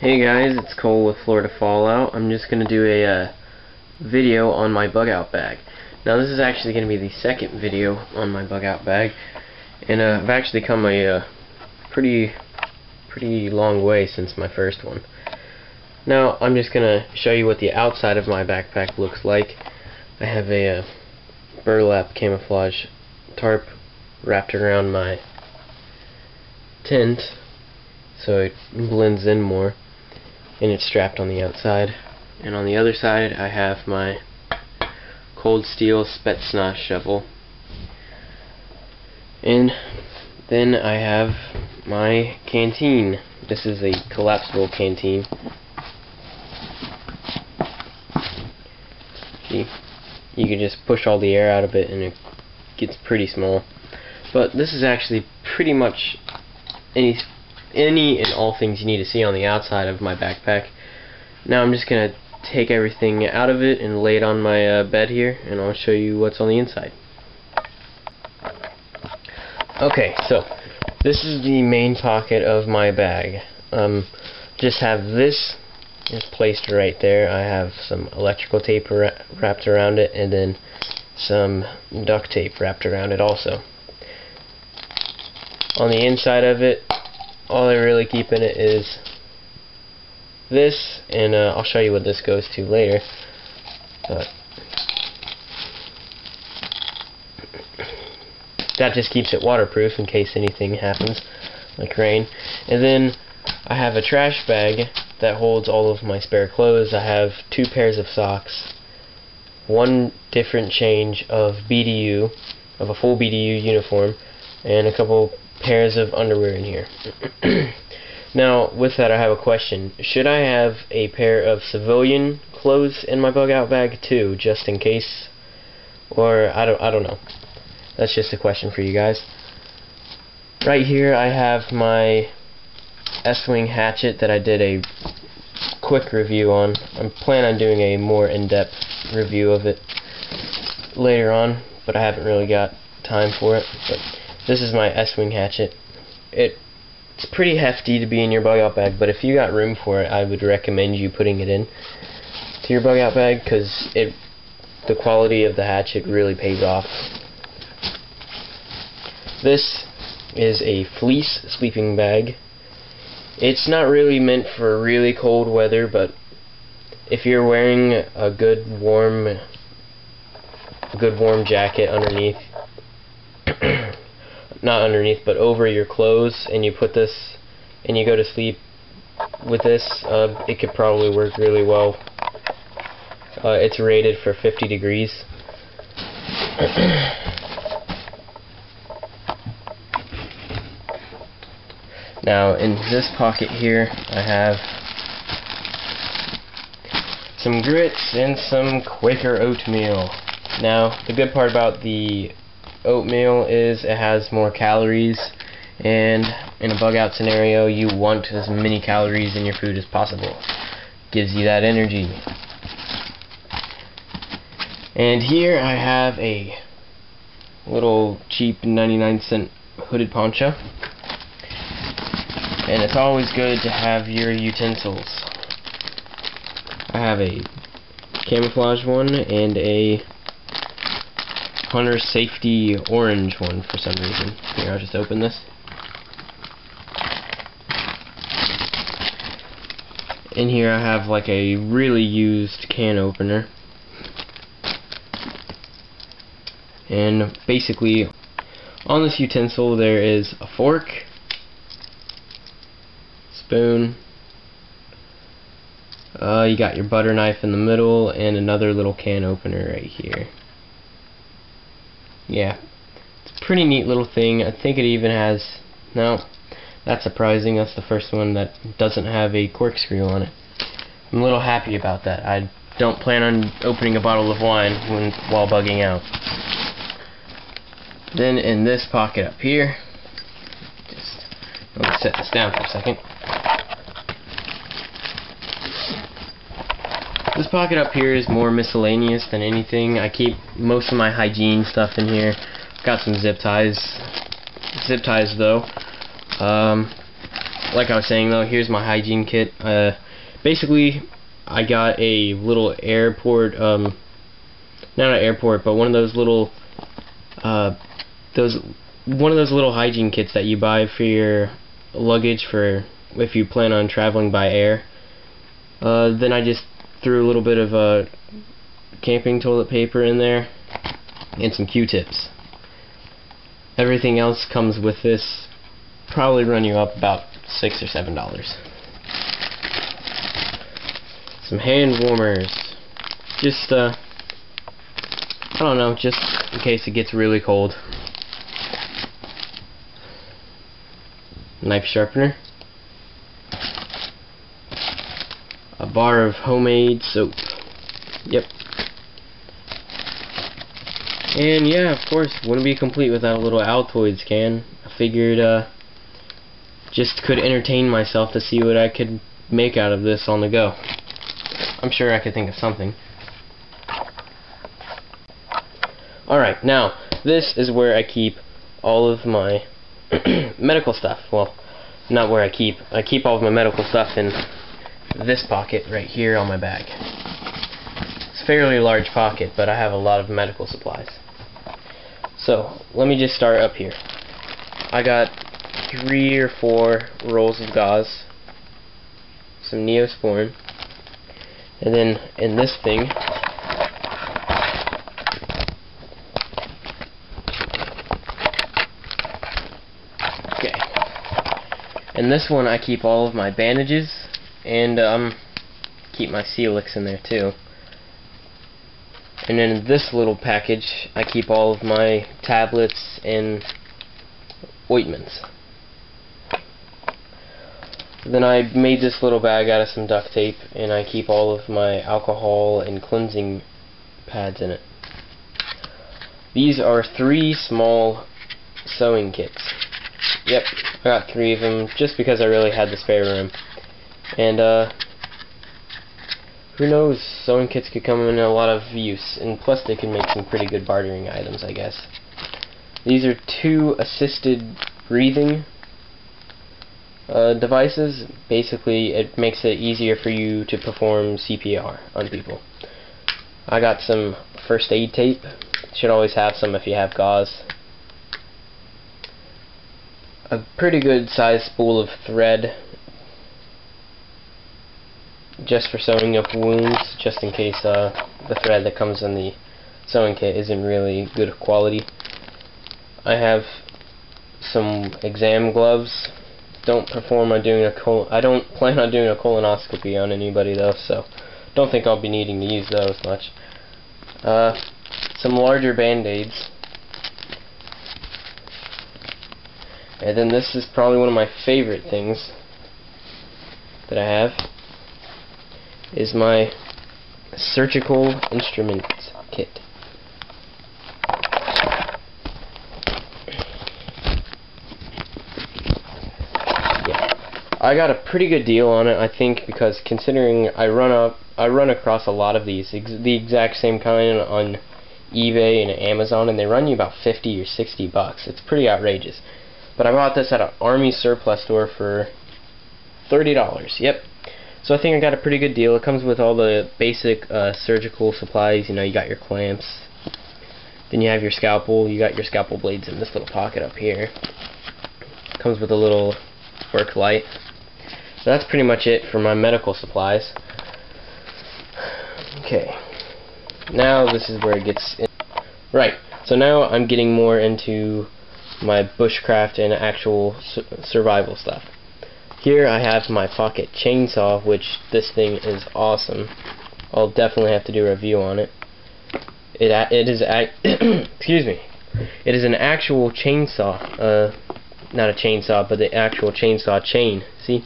Hey guys, it's Cole with Florida Fallout. I'm just going to do a video on my bug out bag. Now this is actually going to be the second video on my bug out bag, and I've actually come a pretty long way since my first one. Now I'm just going to show you what the outside of my backpack looks like. I have a burlap camouflage tarp wrapped around my tent so it blends in more, and it's strapped on the outside. And on the other side I have my cold steel Spetsnaz shovel, and then I have my canteen. This is a collapsible canteen. See, you can just push all the air out of it and it gets pretty small. But this is actually pretty much any and all things you need to see on the outside of my backpack. Now I'm just going to take everything out of it and lay it on my bed here, and I'll show you what's on the inside. Okay, so this is the main pocket of my bag. Just have this is placed right there. I have some electrical tape wrapped around it, and then some duct tape wrapped around it also. On the inside of it, all I really keep in it is this, and I'll show you what this goes to later. But that just keeps it waterproof in case anything happens, like rain. And then I have a trash bag that holds all of my spare clothes. I have 2 pairs of socks, 1 different change of BDU, of a full BDU uniform, and a couple pairs of underwear in here. Now, with that, I have a question. Should I have a pair of civilian clothes in my bug out bag too, just in case? Or I don't know. That's just a question for you guys. Right here I have my S-wing hatchet that I did a quick review on. I'm planning on doing a more in-depth review of it later on, but I haven't really got time for it. But this is my S-wing hatchet. It's pretty hefty to be in your bug out bag, but if you got room for it, I would recommend you putting it in to your bug out bag, because the quality of the hatchet really pays off. This is a fleece sleeping bag. It's not really meant for really cold weather, but if you're wearing a good warm jacket underneath, not underneath, but over your clothes, and you put this and you go to sleep with this, it could probably work really well. It's rated for 50 degrees. Now in this pocket here I have some grits and some Quaker oatmeal. Now the good part about the oatmeal is it has more calories, and in a bug out scenario you want as many calories in your food as possible. Gives you that energy. And here I have a little cheap 99-cent hooded poncho, and it's always good to have your utensils. I have a camouflage one and a Hunter Safety orange one for some reason. Here, I'll just open this. In here I have like a really used can opener. And basically on this utensil there is a fork, spoon, you got your butter knife in the middle, and another little can opener right here. Yeah, it's a pretty neat little thing. I think it even has, no, that's surprising, that's the first one that doesn't have a corkscrew on it. I'm a little happy about that. I don't plan on opening a bottle of wine while bugging out. Then in this pocket up here, just let me set this down for a second. This pocket up here is more miscellaneous than anything. I keep most of my hygiene stuff in here. Got some zip ties though. like I was saying though, here's my hygiene kit. Basically, I got a little airport, not an airport, but one of those little, one of those little hygiene kits that you buy for your luggage for if you plan on traveling by air. Then I just threw a little bit of camping toilet paper in there and some Q-tips. Everything else comes with this. Probably run you up about $6 or $7. Some hand warmers. Just I don't know, just in case it gets really cold. Knife sharpener. A bar of homemade soap. Yep. And yeah, of course, wouldn't be complete without a little Altoids can. I figured just could entertain myself to see what I could make out of this on the go. I'm sure I could think of something. Alright, now, this is where I keep all of my medical stuff. Well, not where I keep all of my medical stuff in this pocket right here on my bag. It's a fairly large pocket, but I have a lot of medical supplies. So, let me just start up here. I got 3 or 4 rolls of gauze, some Neosporin, and then in this thing, okay, in this one I keep all of my bandages, and keep my Celix in there too. And then in this little package I keep all of my tablets and ointments. Then I made this little bag out of some duct tape, and I keep all of my alcohol and cleansing pads in it. These are 3 small sewing kits. Yep, I got 3 of them just because I really had the spare room. And who knows, sewing kits could come in a lot of use, and plus they can make some pretty good bartering items, I guess. These are 2 assisted breathing devices. Basically, it makes it easier for you to perform CPR on people. I got some first aid tape. Should always have some if you have gauze. A pretty good sized spool of thread, just for sewing up wounds, just in case the thread that comes in the sewing kit isn't really good quality. I have some exam gloves. I don't plan on doing a colonoscopy on anybody though, so don't think I'll be needing to use those much. Some larger band-aids. And then this is probably one of my favorite things that I have, is my surgical instrument kit. I got a pretty good deal on it, I think, because considering I run across a lot of these, the exact same kind on eBay and Amazon, and they run you about 50 or 60 bucks. It's pretty outrageous. But I bought this at an Army surplus store for $30. Yep. So I think I got a pretty good deal. It comes with all the basic surgical supplies. You know, you got your clamps. Then you have your scalpel. You got your scalpel blades in this little pocket up here. Comes with a little work light. So that's pretty much it for my medical supplies. Okay. Now this is where it gets in. Right. So now I'm getting more into my bushcraft and actual survival stuff. Here I have my pocket chainsaw, which this thing is awesome. I'll definitely have to do a review on it. It is excuse me. It is an actual chainsaw. Not a chainsaw, but the actual chainsaw chain. See?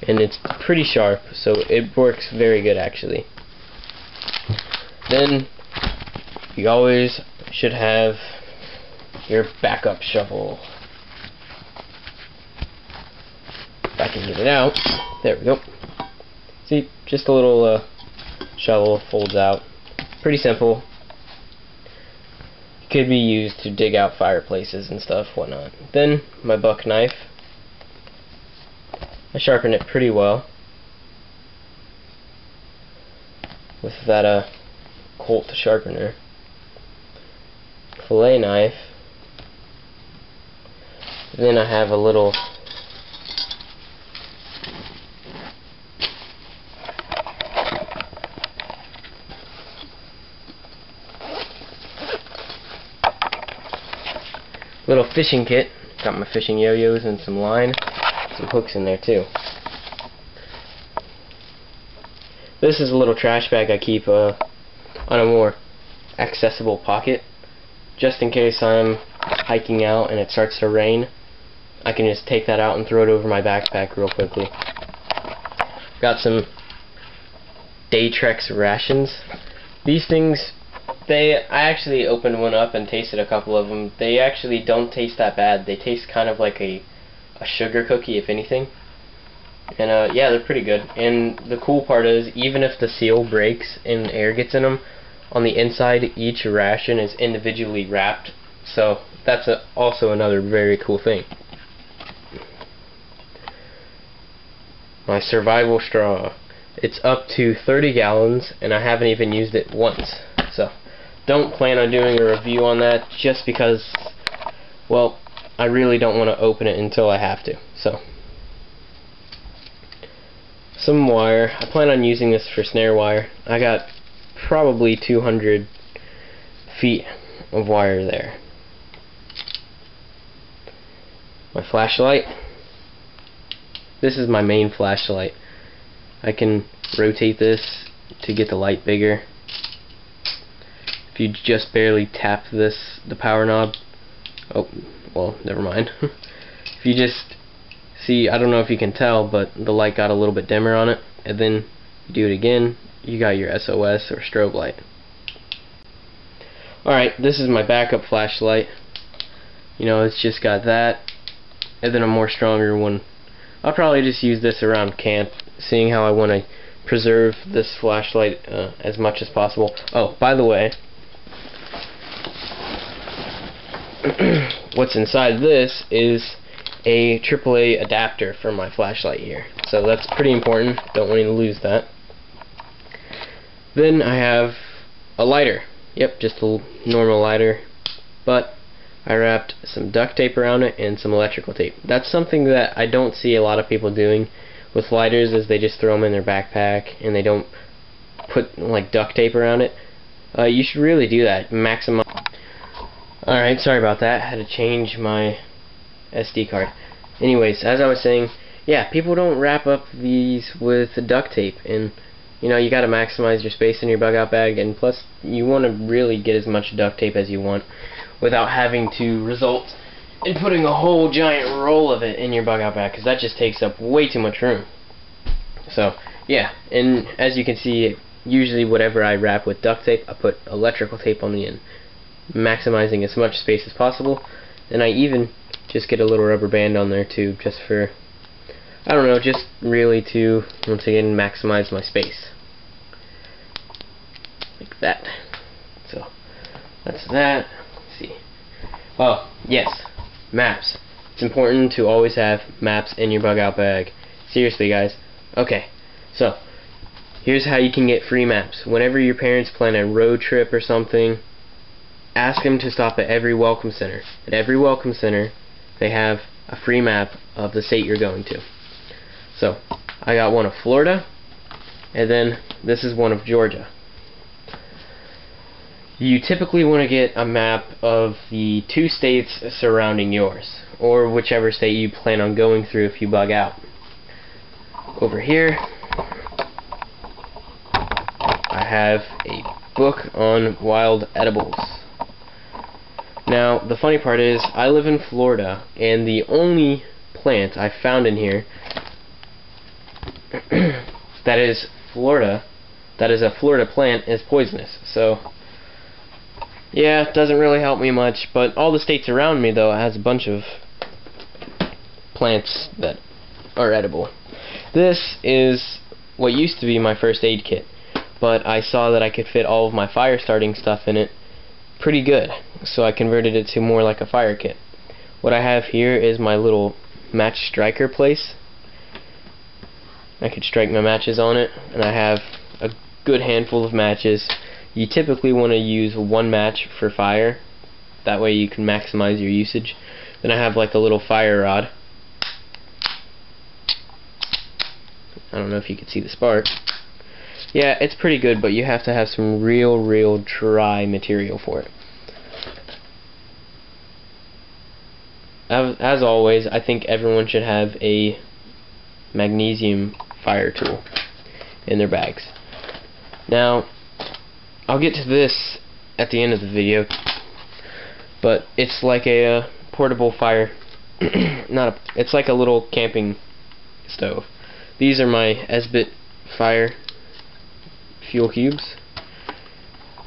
And it's pretty sharp, so it works very good actually. Then you always should have your backup shovel. If I can get it out. There we go. See, just a little shovel, folds out. Pretty simple. Could be used to dig out fireplaces and stuff, whatnot. Then my buck knife. I sharpened it pretty well with that Colt sharpener. Fillet knife. Then I have a little fishing kit. Got my fishing yo-yos and some line, some hooks in there too. This is a little trash bag I keep on a more accessible pocket, just in case I'm hiking out and it starts to rain. I can just take that out and throw it over my backpack real quickly. Got some Daytrex rations. These things, I actually opened one up and tasted a couple of them. They actually don't taste that bad. They taste kind of like a sugar cookie, if anything. And yeah, they're pretty good. And the cool part is, even if the seal breaks and air gets in them, on the inside each ration is individually wrapped. So that's also another very cool thing. My survival straw. It's up to 30 gallons and I haven't even used it once. So don't plan on doing a review on that, just because, well, I really don't want to open it until I have to. So some wire. I plan on using this for snare wire. I got probably 200 feet of wire there. My flashlight. This is my main flashlight. I can rotate this to get the light bigger. If you just barely tap the power knob, oh, well, never mind. If you just see, I don't know if you can tell, but the light got a little bit dimmer on it, and then you do it again, you got your SOS or strobe light. Alright, this is my backup flashlight. You know, it's just got that, and then a more stronger one. I'll probably just use this around camp, seeing how I want to preserve this flashlight as much as possible. Oh, by the way, what's inside this is a AAA adapter for my flashlight here. So that's pretty important. Don't want you to lose that. Then I have a lighter. Yep, just a normal lighter. But I wrapped some duct tape around it and some electrical tape. That's something that I don't see a lot of people doing with lighters, is they just throw them in their backpack and they don't put like duct tape around it. You should really do that. Maximize. Alright, sorry about that. I had to change my SD card. Anyways, as I was saying, yeah, people don't wrap up these with duct tape, and you know, you gotta maximize your space in your bug out bag, and plus you want to really get as much duct tape as you want without having to result in putting a whole giant roll of it in your bug out bag, because that just takes up way too much room. So yeah, and as you can see, usually whatever I wrap with duct tape, I put electrical tape on the end, maximizing as much space as possible. And I even just get a little rubber band on there too, just for, I don't know, just really to, once again, maximize my space. Like that. So that's that. Let's see. Oh, yes, maps. It's important to always have maps in your bug out bag. Seriously, guys. Okay, so here's how you can get free maps. Whenever your parents plan a road trip or something, ask them to stop at every welcome center. At every welcome center, they have a free map of the state you're going to. So I got one of Florida, and then this is one of Georgia. You typically want to get a map of the 2 states surrounding yours, or whichever state you plan on going through if you bug out. Over here, I have a book on wild edibles. Now, the funny part is, I live in Florida, and the only plant I found in here that is a Florida plant, is poisonous. So yeah, it doesn't really help me much, but all the states around me, though, has a bunch of plants that are edible. This is what used to be my first aid kit, but I saw that I could fit all of my fire starting stuff in it pretty good, so I converted it to more like a fire kit. What I have here is my little match striker place. I could strike my matches on it, and I have a good handful of matches. You typically want to use one match for fire, that way you can maximize your usage. Then I have like a little fire rod. I don't know if you can see the spark. Yeah, it's pretty good, but you have to have some real dry material for it. As always, I think everyone should have a magnesium fire tool in their bags. Now, I'll get to this at the end of the video, but it's like a portable fire. It's like a little camping stove. These are my Esbit fire fuel cubes.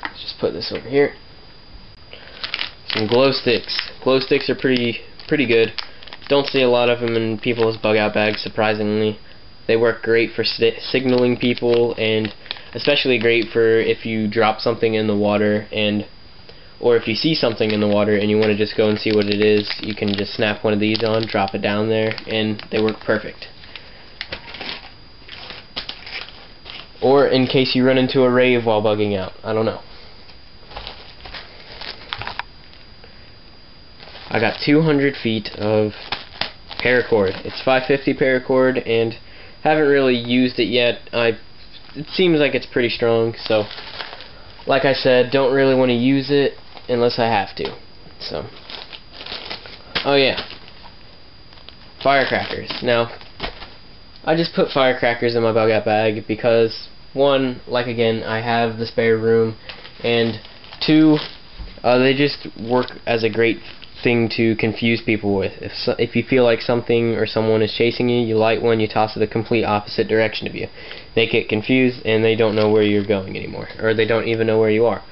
Let's just put this over here. Some glow sticks. Glow sticks are pretty good. Don't see a lot of them in people's bug out bags, surprisingly. They work great for signaling people, and especially great for if you drop something in the water, or if you see something in the water and you want to just go and see what it is, you can just snap one of these on, drop it down there, and they work perfect. Or in case you run into a rave while bugging out. I don't know. I got 200 feet of paracord. It's 550 paracord, and haven't really used it yet. It seems like it's pretty strong, so like I said, don't really want to use it unless I have to. So, oh yeah, firecrackers. Now, I just put firecrackers in my bug out bag because, one, like again, I have the spare room, and two, they just work as a great thing to confuse people with. If you feel like something or someone is chasing you, you light one, you toss it the complete opposite direction of you. They get confused and they don't know where you're going anymore, or they don't even know where you are.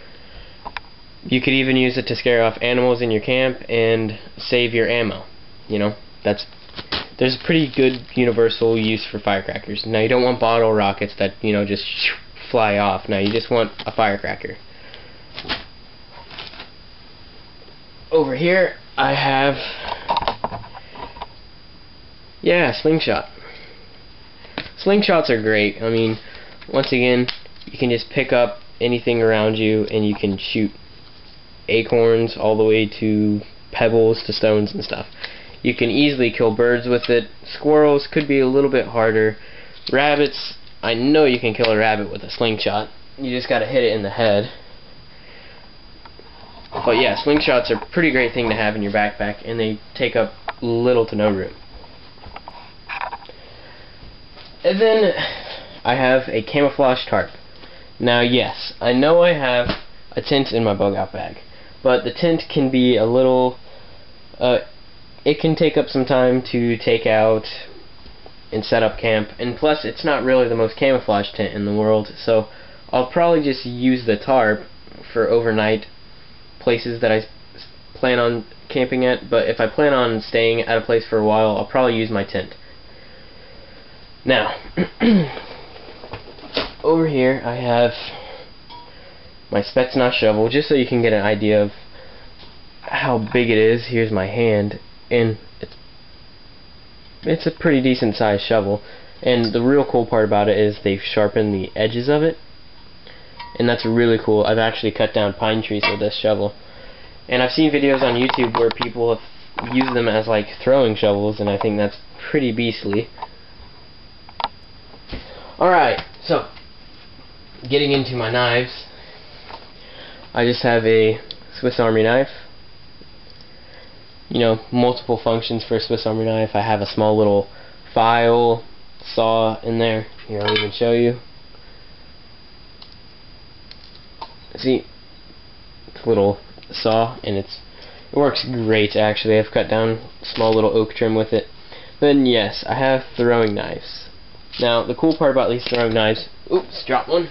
You could even use it to scare off animals in your camp and save your ammo. You know, there's a pretty good universal use for firecrackers. Now, you don't want bottle rockets that, you know, just fly off. Now, you just want a firecracker. Over here, I have, slingshot. Slingshots are great. I mean, once again, you can just pick up anything around you and you can shoot acorns all the way to pebbles to stones and stuff. You can easily kill birds with it. Squirrels could be a little bit harder. Rabbits, I know you can kill a rabbit with a slingshot. You just gotta hit it in the head. But yeah, slingshots are a pretty great thing to have in your backpack, and they take up little to no room. And then I have a camouflage tarp. Now yes, I know I have a tent in my bug out bag, but the tent can be a little, it can take up some time to take out and set up camp, and plus it's not really the most camouflaged tent in the world, so I'll probably just use the tarp for overnight places that I plan on camping at. But if I plan on staying at a place for a while, I'll probably use my tent. Now, over here I have my Spetsnaz shovel, just so you can get an idea of how big it is. Here's my hand, and it's a pretty decent sized shovel, and the real cool part about it is they've sharpened the edges of it, and that's really cool. I've actually cut down pine trees with this shovel, and I've seen videos on YouTube where people have used them as like throwing shovels, and I think that's pretty beastly. Alright, so getting into my knives, I just have a Swiss Army knife. You know, multiple functions for a Swiss Army knife. I have a small little file saw in there. Here, I'll even show you. See, it's a little saw, and it works great actually. I've cut down small little oak trim with it. Then yes, I have throwing knives. Now the cool part about these throwing knives, oops, dropped one.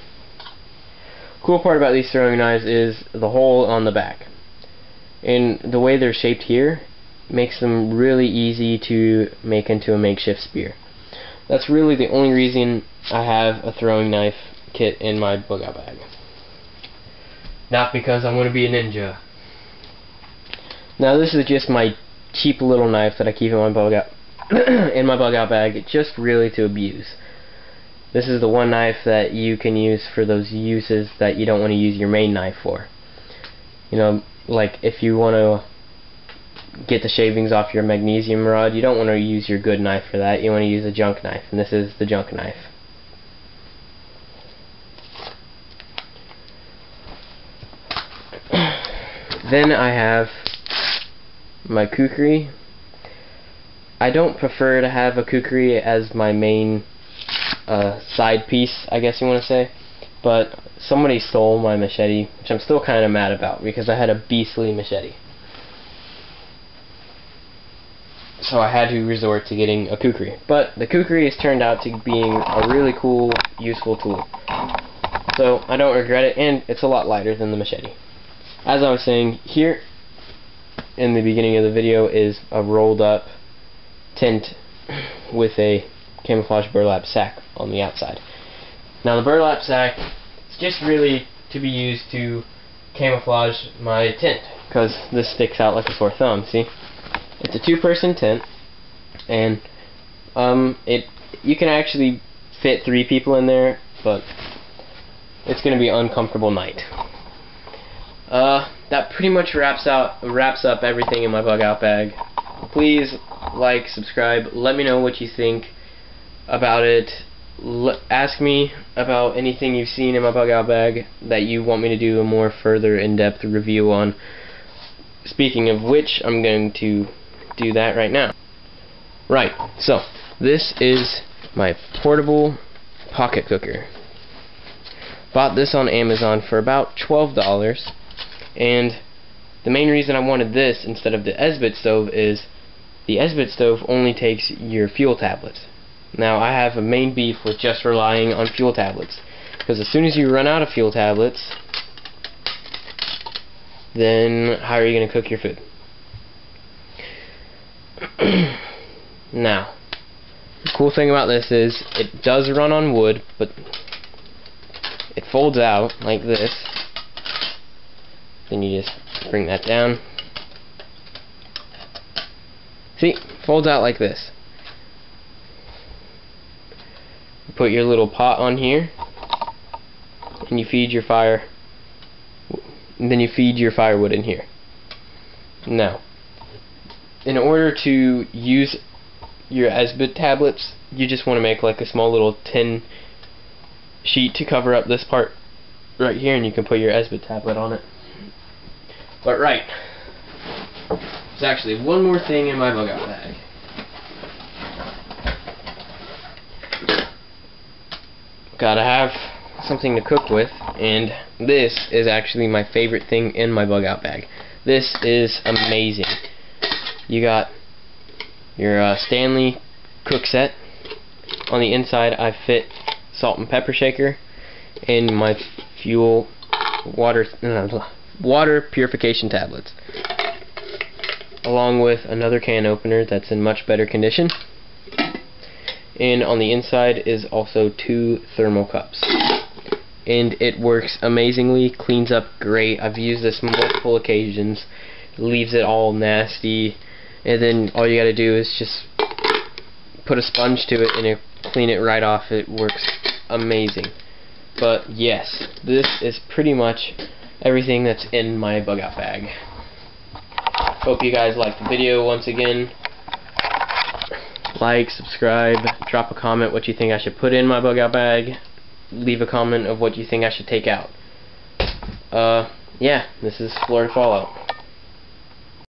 Cool part about these throwing knives is the hole on the back, and the way they're shaped here makes them really easy to make into a makeshift spear. That's really the only reason I have a throwing knife kit in my bug out bag. Not because I want to be a ninja. Now this is just my cheap little knife that I keep in my bug out in my bug out bag, just really to abuse. This is the one knife that you can use for those uses that you don't want to use your main knife for. You know, like if you want to get the shavings off your magnesium rod, you don't want to use your good knife for that. You want to use a junk knife, and this is the junk knife. Then I have my kukri. I don't prefer to have a kukri as my main side piece, I guess you want to say, but somebody stole my machete, which I'm still kind of mad about because I had a beastly machete. So I had to resort to getting a kukri. But the kukri has turned out to being a really cool, useful tool. So I don't regret it, and it's a lot lighter than the machete. As I was saying, here in the beginning of the video is a rolled up tent with a camouflage burlap sack on the outside. Now the burlap sack is just really to be used to camouflage my tent, because this sticks out like a sore thumb, see? It's a two-person tent, and you can actually fit 3 people in there, but it's going to be an uncomfortable night. That pretty much wraps up everything in my bug out bag. Please like, subscribe, let me know what you think about it. Ask me about anything you've seen in my bug out bag that you want me to do a more further in-depth review on. Speaking of which, I'm going to do that right now. Right, so this is my portable pocket cooker. Bought this on Amazon for about $12, and the main reason I wanted this instead of the Esbit stove is the Esbit stove only takes your fuel tablets. Now I have a main beef with just relying on fuel tablets, because as soon as you run out of fuel tablets, then how are you going to cook your food? Now, the cool thing about this is it does run on wood, but it folds out like this. Then you just bring that down. See, folds out like this. You put your little pot on here, and you feed your fire. And then you feed your firewood in here. Now, in order to use your Esbit tablets, you just want to make like a small little tin sheet to cover up this part right here, and you can put your Esbit tablet on it. But right, there's actually one more thing in my bug out bag. Gotta have something to cook with, and this is actually my favorite thing in my bug out bag. This is amazing. You got your Stanley cook set. On the inside I fit salt and pepper shaker and my fuel water purification tablets, along with another can opener that's in much better condition. And on the inside is also 2 thermal cups. And it works amazingly, cleans up great. I've used this multiple occasions, leaves it all nasty, and then all you gotta do is just put a sponge to it and it clean it right off. It works amazing. But yes, this is pretty much everything that's in my bug out bag. Hope you guys liked the video. Once again, like, subscribe, drop a comment what you think I should put in my bug out bag, leave a comment of what you think I should take out. Yeah, this is Florida Fallout.